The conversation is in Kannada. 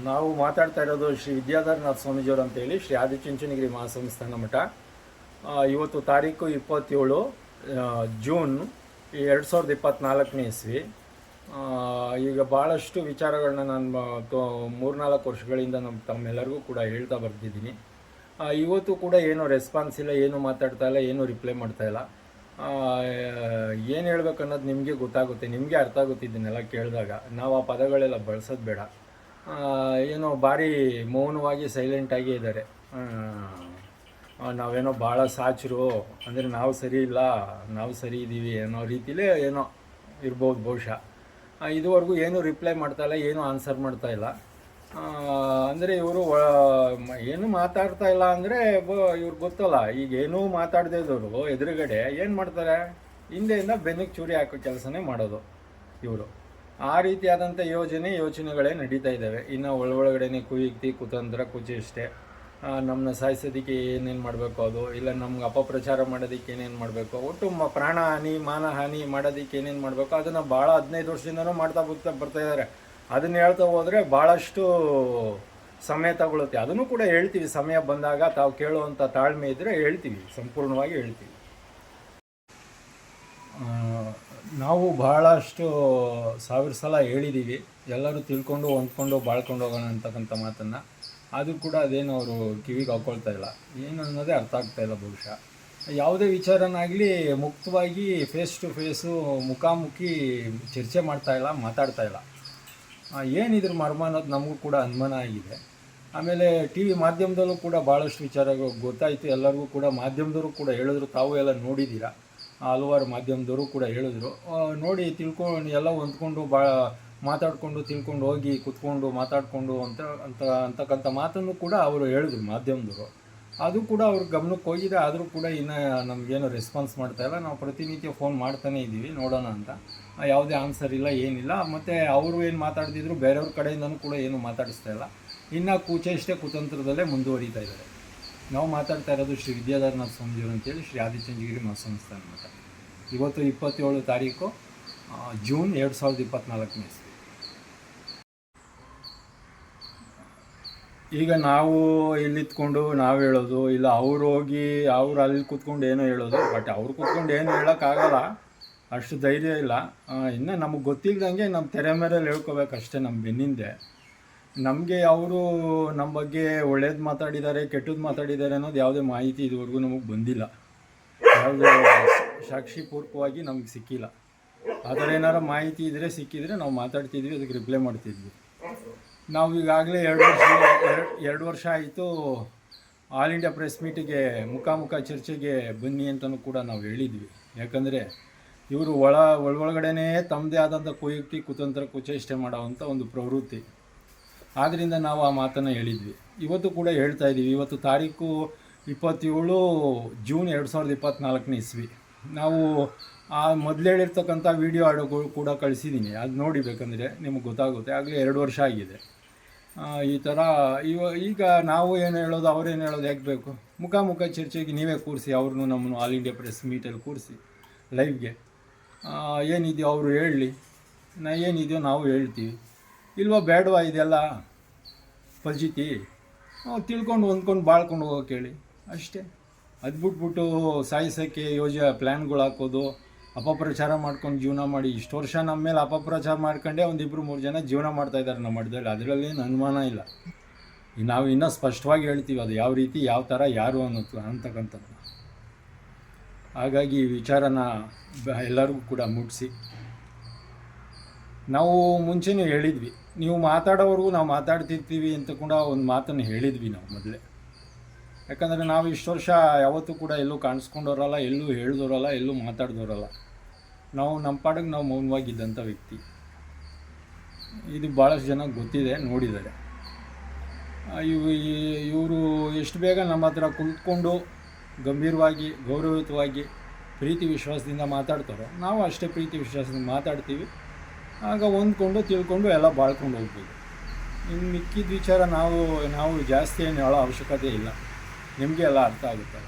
ನಾವು ಮಾತಾಡ್ತಾ ಇರೋದು ಶ್ರೀ ವಿದ್ಯಾಧರನಾಥ ಸ್ವಾಮೀಜಿಯವರು ಅಂತೇಳಿ ಶ್ರೀ ಆದಿಚುಂಚನಗಿರಿ ಮಹಾಸಂಸ್ಥಾನ ಮಠ. ಇವತ್ತು ತಾರೀಕು 27 ಜೂನ್ 2024 ಇಸ್ವಿ. ಈಗ ಭಾಳಷ್ಟು ವಿಚಾರಗಳನ್ನ ನಾನು 3-4 ವರ್ಷಗಳಿಂದ ತಮ್ಮೆಲ್ಲರಿಗೂ ಕೂಡ ಹೇಳ್ತಾ ಬರ್ತಿದ್ದೀನಿ. ಇವತ್ತು ಕೂಡ ಏನೂ ರೆಸ್ಪಾನ್ಸ್ ಇಲ್ಲ, ಏನು ಮಾತಾಡ್ತಾ ಇಲ್ಲ, ಏನು ರಿಪ್ಲೈ ಮಾಡ್ತಾ ಇಲ್ಲ. ಏನು ಹೇಳ್ಬೇಕು ಅನ್ನೋದು ನಿಮಗೆ ಗೊತ್ತಾಗುತ್ತೆ, ನಿಮಗೆ ಅರ್ಥ ಆಗುತ್ತೆ. ಇದನ್ನೆಲ್ಲ ಕೇಳಿದಾಗ ನಾವು ಆ ಪದಗಳೆಲ್ಲ ಬಳಸೋದು ಬೇಡ. ಏನೋ ಭಾರಿ ಮೌನವಾಗಿ ಸೈಲೆಂಟಾಗಿ ಇದ್ದಾರೆ. ನಾವೇನೋ ಭಾಳ ಸಾಚರು, ಅಂದರೆ ನಾವು ಸರಿ ಇಲ್ಲ, ನಾವು ಸರಿ ಇದ್ದೀವಿ ಅನ್ನೋ ರೀತಿಲೇ ಏನೋ ಇರ್ಬೋದು ಬಹುಶಃ. ಇದುವರೆಗೂ ಏನೂ ರಿಪ್ಲೈ ಮಾಡ್ತಾಯಿಲ್ಲ, ಏನೂ ಆನ್ಸರ್ ಮಾಡ್ತಾಯಿಲ್ಲ. ಅಂದರೆ ಇವರು ಏನು ಮಾತಾಡ್ತಾ ಇಲ್ಲ ಅಂದರೆ ಇವ್ರಿಗೆ ಗೊತ್ತಲ್ಲ. ಈಗ ಏನೂ ಮಾತಾಡದೇ ಇದ್ದವರು ಎದುರುಗಡೆ ಏನು ಮಾಡ್ತಾರೆ, ಹಿಂದೆಯಿಂದ ಬೆನ್ನಿಗೆ ಚೂರಿ ಹಾಕೋ ಕೆಲಸನೇ ಮಾಡೋದು ಇವರು. ಆ ರೀತಿಯಾದಂಥ ಯೋಚನೆಗಳೇ ನಡೀತಾ ಇದ್ದಾವೆ. ಇನ್ನು ಒಳಗಡೆನೆ ಕುಯುಕ್ತಿ, ಕುತಂತ್ರ, ಕುಚೇಷ್ಟೆ, ನಮ್ಮನ್ನ ಸಾಯಿಸೋದಕ್ಕೆ ಏನೇನು ಮಾಡಬೇಕು ಅದು, ಇಲ್ಲ ನಮ್ಗೆ ಅಪಪ್ರಚಾರ ಮಾಡೋದಕ್ಕೆ ಏನೇನು ಮಾಡಬೇಕು, ಒಟ್ಟು ಪ್ರಾಣಹಾನಿ ಮಾನಹಾನಿ ಮಾಡೋದಕ್ಕೆ ಏನೇನು ಮಾಡಬೇಕು ಅದನ್ನು ಭಾಳ 15 ವರ್ಷದಿಂದನೂ ಮಾಡ್ತಾ ಬರ್ತಾ ಇದ್ದಾರೆ. ಅದನ್ನು ಹೇಳ್ತಾ ಹೋದರೆ ಭಾಳಷ್ಟು ಸಮಯ ತಗೊಳುತ್ತೆ. ಅದನ್ನು ಕೂಡ ಹೇಳ್ತೀವಿ, ಸಮಯ ಬಂದಾಗ ತಾವು ಕೇಳುವಂಥ ತಾಳ್ಮೆ ಇದ್ದರೆ ಹೇಳ್ತೀವಿ, ಸಂಪೂರ್ಣವಾಗಿ ಹೇಳ್ತೀವಿ. ನಾವು ಭಾಳಷ್ಟು 1000 ಸಲ ಹೇಳಿದ್ದೀವಿ, ಎಲ್ಲರೂ ತಿಳ್ಕೊಂಡು ಹೊಂದ್ಕೊಂಡು ಬಾಳ್ಕೊಂಡು ಹೋಗೋಣ ಅಂತಕ್ಕಂಥ ಮಾತನ್ನು. ಅದು ಕೂಡ ಅದೇನು ಅವರು ಕಿವಿಗೆ ಹಾಕ್ಕೊಳ್ತಾ ಇಲ್ಲ, ಏನು ಅನ್ನೋದೇ ಅರ್ಥ ಆಗ್ತಾಯಿಲ್ಲ ಬಹುಶಃ. ಯಾವುದೇ ವಿಚಾರನಾಗಲಿ ಮುಕ್ತವಾಗಿ ಫೇಸ್ ಟು ಫೇಸು ಮುಖಾಮುಖಿ ಚರ್ಚೆ ಮಾಡ್ತಾಯಿಲ್ಲ, ಮಾತಾಡ್ತಾಯಿಲ್ಲ. ಏನಿದ್ರ ಮರ್ಮ ಅನ್ನೋದು ನಮಗೂ ಕೂಡ ಅನುಮಾನ ಆಗಿದೆ. ಆಮೇಲೆ ಟಿ ವಿ ಮಾಧ್ಯಮದಲ್ಲೂ ಕೂಡ ಭಾಳಷ್ಟು ವಿಚಾರಗಳು ಗೊತ್ತಾಯಿತು, ಎಲ್ಲರಿಗೂ ಕೂಡ ಮಾಧ್ಯಮದವರು ಕೂಡ ಹೇಳಿದ್ರು, ತಾವು ಎಲ್ಲ ನೋಡಿದ್ದೀರಾ, ಹಲವಾರು ಮಾಧ್ಯಮದವರು ಕೂಡ ಹೇಳಿದ್ರು. ನೋಡಿ ತಿಳ್ಕೊಂಡು ಎಲ್ಲ ಹೊಂದ್ಕೊಂಡು ಮಾತಾಡಿಕೊಂಡು ತಿಳ್ಕೊಂಡು ಹೋಗಿ ಕೂತ್ಕೊಂಡು ಮಾತಾಡಿಕೊಂಡು ಅಂತಕ್ಕಂಥ ಮಾತನ್ನು ಕೂಡ ಅವರು ಹೇಳಿದ್ರು ಮಾಧ್ಯಮದವರು. ಅದು ಕೂಡ ಅವ್ರ ಗಮನಕ್ಕೆ ಹೋಗಿದೆ. ಆದರೂ ಕೂಡ ಇನ್ನು ನಮಗೇನು ರೆಸ್ಪಾನ್ಸ್ ಮಾಡ್ತಾಯಿಲ್ಲ. ನಾವು ಪ್ರತಿನಿತ್ಯ ಫೋನ್ ಮಾಡ್ತಾನೇ ಇದ್ದೀವಿ, ನೋಡೋಣ ಅಂತ. ಯಾವುದೇ ಆನ್ಸರ್ ಇಲ್ಲ, ಏನಿಲ್ಲ. ಮತ್ತು ಅವರು ಏನು ಮಾತಾಡ್ತಿದ್ರು ಬೇರೆಯವ್ರ ಕಡೆಯಿಂದನೂ ಕೂಡ ಏನು ಮಾತಾಡಿಸ್ತಾ ಇಲ್ಲ. ಇನ್ನು ಕುಚೇಷ್ಟೆ ಕುತಂತ್ರದಲ್ಲೇ ಮುಂದುವರಿತಾ ಇದ್ದಾರೆ. ನಾವು ಮಾತಾಡ್ತಾ ಇರೋದು ಶ್ರೀ ವಿದ್ಯಾಧರನಾಥ ಸ್ವಾಮೀಜಿಯವರು ಅಂತೇಳಿ ಶ್ರೀ ಆದಿಚುಂಚನಗಿರಿ ಮಹಾಸಂಸ್ಥಾನ ಮಠ. ಇವತ್ತು 27 ತಾರೀಕು ಜೂನ್ 2024 ಇಸ್ವಿ. ಈಗ ನಾವು ಇಲ್ಲಿತ್ಕೊಂಡು ನಾವು ಹೇಳೋದು, ಇಲ್ಲ ಅವ್ರು ಹೋಗಿ ಅವ್ರು ಅಲ್ಲಿ ಕೂತ್ಕೊಂಡು ಏನೋ ಹೇಳೋದು. ಬಟ್ ಅವ್ರು ಕೂತ್ಕೊಂಡು ಏನು ಹೇಳೋಕ್ಕಾಗಲ್ಲ, ಅಷ್ಟು ಧೈರ್ಯ ಇಲ್ಲ. ಇನ್ನು ನಮಗೆ ಗೊತ್ತಿಲ್ಲದಂಗೆ ನಮ್ಮ ತೆರೆ ಮೇಲೆ ಹೇಳ್ಕೋಬೇಕಷ್ಟೇ ನಮ್ಮ ಬೆನ್ನಿಂದೆ. ನಮಗೆ ಅವರು ನಮ್ಮ ಬಗ್ಗೆ ಒಳ್ಳೇದು ಮಾತಾಡಿದ್ದಾರೆ, ಕೆಟ್ಟದ್ದು ಮಾತಾಡಿದ್ದಾರೆ ಅನ್ನೋದು ಯಾವುದೇ ಮಾಹಿತಿ ಇದುವರೆಗೂ ನಮಗೆ ಬಂದಿಲ್ಲ. ಯಾವುದೇ ಸಾಕ್ಷಿಪೂರ್ವಕವಾಗಿ ನಮಗೆ ಸಿಕ್ಕಿಲ್ಲ. ಆ ಥರ ಏನಾರು ಮಾಹಿತಿ ಇದ್ದರೆ ಸಿಕ್ಕಿದರೆ ನಾವು ಮಾತಾಡ್ತಿದ್ವಿ, ಅದಕ್ಕೆ ರಿಪ್ಲೈ ಮಾಡ್ತಿದ್ವಿ. ನಾವು ಈಗಾಗಲೇ 2 ವರ್ಷ ಆಯಿತು ಆಲ್ ಇಂಡಿಯಾ ಪ್ರೆಸ್ ಮೀಟಿಗೆ ಮುಖಾಮುಖ ಚರ್ಚೆಗೆ ಬನ್ನಿ ಅಂತಲೂ ಕೂಡ ನಾವು ಹೇಳಿದ್ವಿ. ಯಾಕಂದರೆ ಇವರು ಒಳಗಡೆನೇ ತಮ್ಮದೇ ಆದಂಥ ಕುಯುಕ್ತಿ, ಕುತಂತ್ರ, ಕುಚೇಷ್ಟೆ ಮಾಡೋವಂಥ ಒಂದು ಪ್ರವೃತ್ತಿ. ಆದ್ದರಿಂದ ನಾವು ಆ ಮಾತನ್ನು ಹೇಳಿದ್ವಿ. ಇವತ್ತು ಕೂಡ ಹೇಳ್ತಾ ಇದ್ದೀವಿ. ಇವತ್ತು ತಾರೀಕು 27 ಜೂನ್ 2024 ಇಸ್ವಿ. ನಾವು ಆ ಮೊದಲು ಹೇಳಿರ್ತಕ್ಕಂಥ ವೀಡಿಯೋ ಆಡಿಯೋಗಳು ಕೂಡ ಕಳಿಸಿದ್ದೀನಿ, ಅದು ನೋಡಿ ಬೇಕಂದರೆ ನಿಮಗೆ ಗೊತ್ತಾಗುತ್ತೆ. ಆಗಲೇ 2 ವರ್ಷ ಆಗಿದೆ. ಈ ಥರ ಈಗ ನಾವು ಏನು ಹೇಳೋದು, ಅವ್ರೇನು ಹೇಳೋದು ಯಾಕೆ ಬೇಕು? ಮುಖಾಮುಖ ಚರ್ಚೆಗೆ ನೀವೇ ಕೂರಿಸಿ, ಅವ್ರನ್ನೂ ನಮ್ಮನ್ನು ಆಲ್ ಇಂಡಿಯಾ ಪ್ರೆಸ್ ಮೀಟಲ್ಲಿ ಕೂರಿಸಿ ಲೈವ್ಗೆ ಏನಿದೆಯೋ ಅವರು ಹೇಳಲಿ, ಏನಿದೆಯೋ ನಾವು ಹೇಳ್ತೀವಿ. ಇಲ್ವಾ ಬೇಡವಾ ಇದೆಲ್ಲ ಫಜಿತಿ? ತಿಳ್ಕೊಂಡು ಹೊಂದ್ಕೊಂಡು ಬಾಳ್ಕೊಂಡು ಹೋಗೋಕೆ ಹೇಳಿ ಅಷ್ಟೇ. ಅದು ಬಿಟ್ಬಿಟ್ಟು ಸಾಯಿಸೋಕ್ಕೆ ಪ್ಲ್ಯಾನ್ಗಳು ಹಾಕೋದು, ಅಪಪ್ರಚಾರ ಮಾಡ್ಕೊಂಡು ಜೀವನ ಮಾಡಿ ಇಷ್ಟು ವರ್ಷ ನಮ್ಮ ಮೇಲೆ ಅಪಪ್ರಚಾರ ಮಾಡ್ಕೊಂಡೇ 1-2-3 ಜನ ಜೀವನ ಮಾಡ್ತಾಯಿದ್ದಾರೆ ನಮ್ಮ ಮಠದಲ್ಲಿ. ಅದರಲ್ಲೇನು ಅನುಮಾನ ಇಲ್ಲ. ನಾವು ಇನ್ನೂ ಸ್ಪಷ್ಟವಾಗಿ ಹೇಳ್ತೀವಿ ಅದು ಯಾವ ರೀತಿ, ಯಾವ ಥರ, ಯಾರು ಅಂತಕ್ಕಂಥದ್ದು. ಹಾಗಾಗಿ ಈ ವಿಚಾರನ ಎಲ್ಲರಿಗೂ ಕೂಡ ಮುಟ್ಟಿಸಿ, ನಾವು ಮುಂಚೆನೂ ಹೇಳಿದ್ವಿ, ನೀವು ಮಾತಾಡೋವರೆಗೂ ನಾವು ಮಾತಾಡ್ತಿರ್ತೀವಿ ಅಂತ ಕೂಡ ಒಂದು ಮಾತನ್ನು ಹೇಳಿದ್ವಿ ನಾವು ಮೊದಲೇ. ಯಾಕಂದರೆ ನಾವು ಇಷ್ಟು ವರ್ಷ ಯಾವತ್ತೂ ಕೂಡ ಎಲ್ಲೂ ಕಾಣಿಸ್ಕೊಂಡವ್ರಲ್ಲ, ಎಲ್ಲೂ ಹೇಳಿದವರಲ್ಲ, ಎಲ್ಲೂ ಮಾತಾಡಿದವರಲ್ಲ. ನಾವು ನಮ್ಮ ಪಾಡಿಗೆ ನಾವು ಮೌನವಾಗಿದ್ದಂಥ ವ್ಯಕ್ತಿ. ಇದು ಭಾಳಷ್ಟು ಜನ ಗೊತ್ತಿದೆ, ನೋಡಿದ್ದಾರೆ. ಇವರು ಎಷ್ಟು ಬೇಗ ನಮ್ಮ ಹತ್ರ ಕುಳಿತುಕೊಂಡು ಗಂಭೀರವಾಗಿ, ಗೌರವಯುತವಾಗಿ, ಪ್ರೀತಿ ವಿಶ್ವಾಸದಿಂದ ಮಾತಾಡ್ತಾರೋ ನಾವು ಅಷ್ಟೇ ಪ್ರೀತಿ ವಿಶ್ವಾಸದಿಂದ ಮಾತಾಡ್ತೀವಿ. ಆಗ ಹೊಂದ್ಕೊಂಡು ತಿಳ್ಕೊಂಡು ಎಲ್ಲ ಬಾಳ್ಕೊಂಡು ಹೋಗ್ಬೋದು. ಇನ್ನು ಮಿಕ್ಕಿದ ವಿಚಾರ ನಾವು ಜಾಸ್ತಿ ಏನು ಹೇಳೋ ಅವಶ್ಯಕತೆ ಇಲ್ಲ, ನಿಮಗೆ ಎಲ್ಲ ಅರ್ಥ ಆಗುತ್ತೆ.